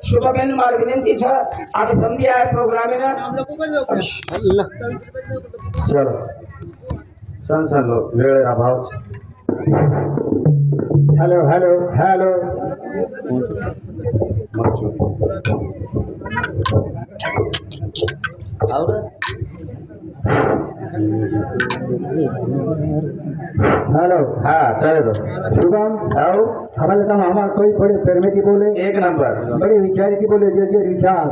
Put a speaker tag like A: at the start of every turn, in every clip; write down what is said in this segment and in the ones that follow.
A: शुभबेन मार विनंती छ आता संधी आहे प्रोग्राम आहे ना
B: चलो सन लो वेळ अभाव हेलो हेलो हेलो हेलो हाँ चले तो शुभम आओ हमारे काम हमारा कोई थोड़े पेरमे की बोले एक नंबर बड़ी विचार की बोले जे विचार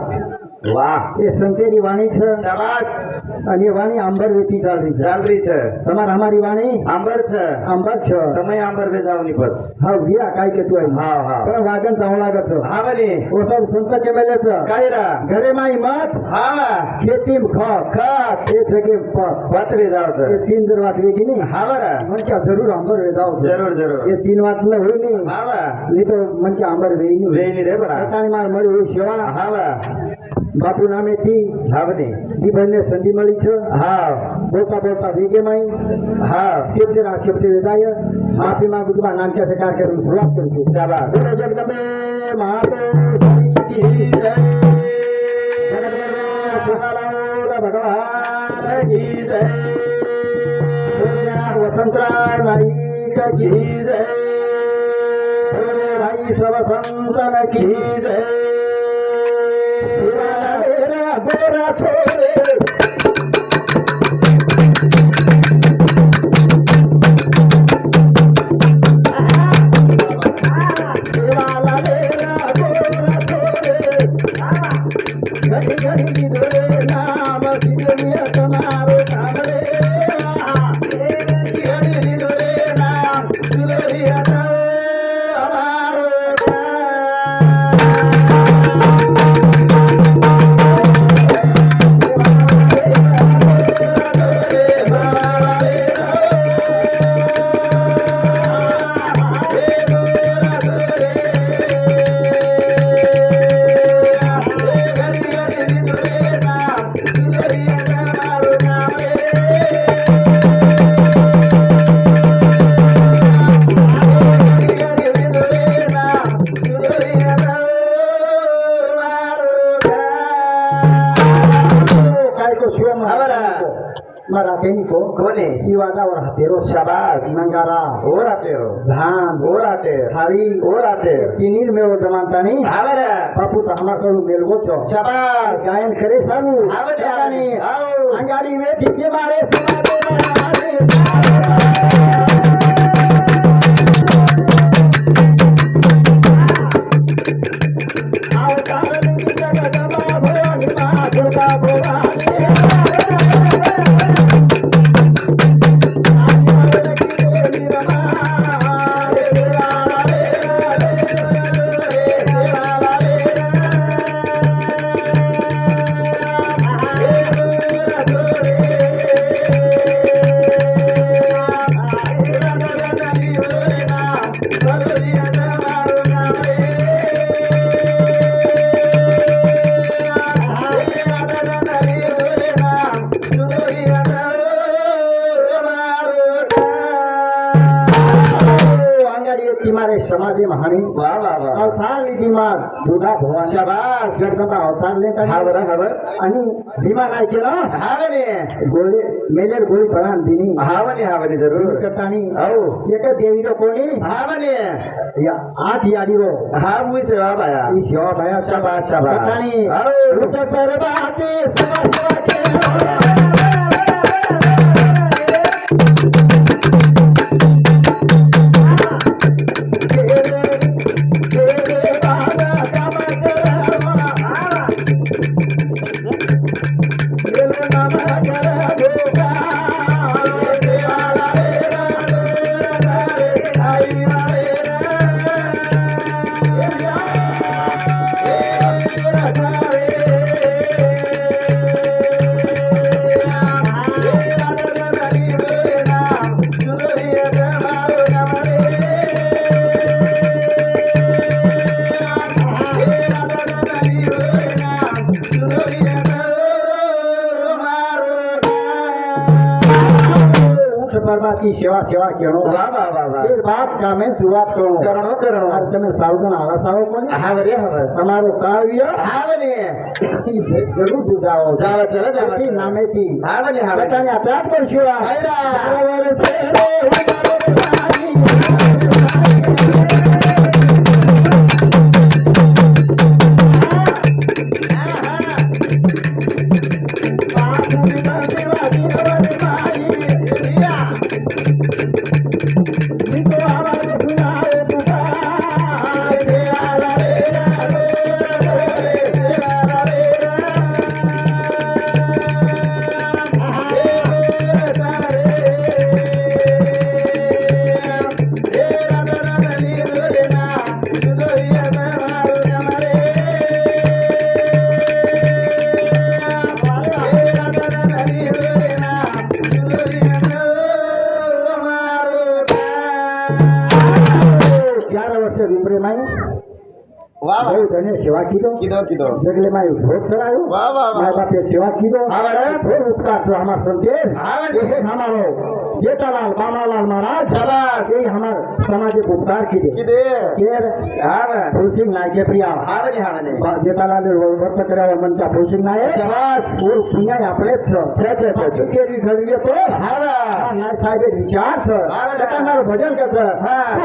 B: वाह ये संतेरी वाणी છે શાબાશ અને વાણી આંબર વેતી ચાલરી છે તમાર અમારી વાણી આંબર છે તમે આંબર વેજાવની બસ હા વિયા કાઈ કે તું હા હા પણ વાગન તો લાગે છે હા બની ઓ सब સંત કે મેલે છે કાયરા ઘરે માં મત હા ખેતી ખત એ છે કે વાત વેજાવ છે એ तीन दर વાત વેગી ની હા બરા મન કે જરૂર આંબર વેજાવ જરૂર એ तीन વાત ન હોય ની હા ની તો મન કે આંબર વેઈ રે બરા તાણી માર મળી સેવા હા बापू नामे थी हावने जीवन ने संधि मળી છે હા બોલતા બોલતા વેગે માં હા શબ્દ વેદાય માફી માંગુ છું નામ કે સરકાર કરું शुरुआत करूं છું શાબાશ બોલો જગદંબે મહાતો શ્રી की जय जगदंबे भगवान की जय वसंतरा नायक की जय भाई सब संतन की जय गोरा छोरे देवाला मेरा गोरा छोरे घड़ी घड़ी धोरे नाम दिलिया तुम्हारो कामरे घड़ी धोरे नाम दिलिया हमारो मराठी को कोने इवादा और हतेरो शाबाश नंगारा और हतेरो धान और हते थाली और हते तीनीर में वो जमानता नहीं आवरा बापू तो हमार करू मेलगो छो शाबाश गायन करे सारू आवरा नहीं आओ अंगाड़ी में डीजे मारे आओ कारण की जगह जमा भवानी मां दुर्गा भवानी समाधि महानी वाह वाह वाह अवतार नीति मार दुर्गा भवानी शाबाश जगदंबा अवतार लेता हावर आणि भीमा नाही केला हावने गोळी मेजर गोळी परान दिनी हावने जरूर करतानी हो एक देवी रो कोणी हावने या 8 याडी रो हा मुई सेवा बाया ई सेवा बाया शाबाश करतानी हो रुट पर बाते सेवा के परमात्मा सेवा सेवा करो
A: वाह वाह वाह वाह
B: एक बात कामे शुरुआत करो
A: करो करो
B: और તમે સાવધાન આવા સાવો કોને
A: હા વરે હવે
B: તમારો કાવ્ય
A: હા વરે
B: જરૂર જાઓ
A: જાવ ચલો જાવ
B: કે નામેથી
A: હા વરે હા વરે
B: બટાને અટાટ કરશો
A: વાહ વાહ
B: તને સેવા કીધો
A: કીધો
B: એટલે મારી ભોગ કરાયો
A: વાહ વાહ વાહ
B: મારા બાપે સેવા કીધો
A: હા વરે
B: ભોગ ઉપકાર તો અમાર સંતે
A: હા વરે
B: એ हमारो जेठालाल मामालाल महाराज
A: शाबाश
B: ये हमार सामाजिक उपकार कीधे
A: કીધે
B: केर
A: હા વરે
B: फुलसिंग नायके प्रिया
A: હા વરે હા વરે
B: जेठालाल वर्त करावा मनता फुलसिंग नायक
A: શાબાશ
B: और पुण्य આપણે જ છે તેરી ઘડીએ તો
A: હા વરે
B: ના સાહેબ વિચાર છે
A: હા, બરાબર.
B: તમારું ભજન કે છે
A: હા.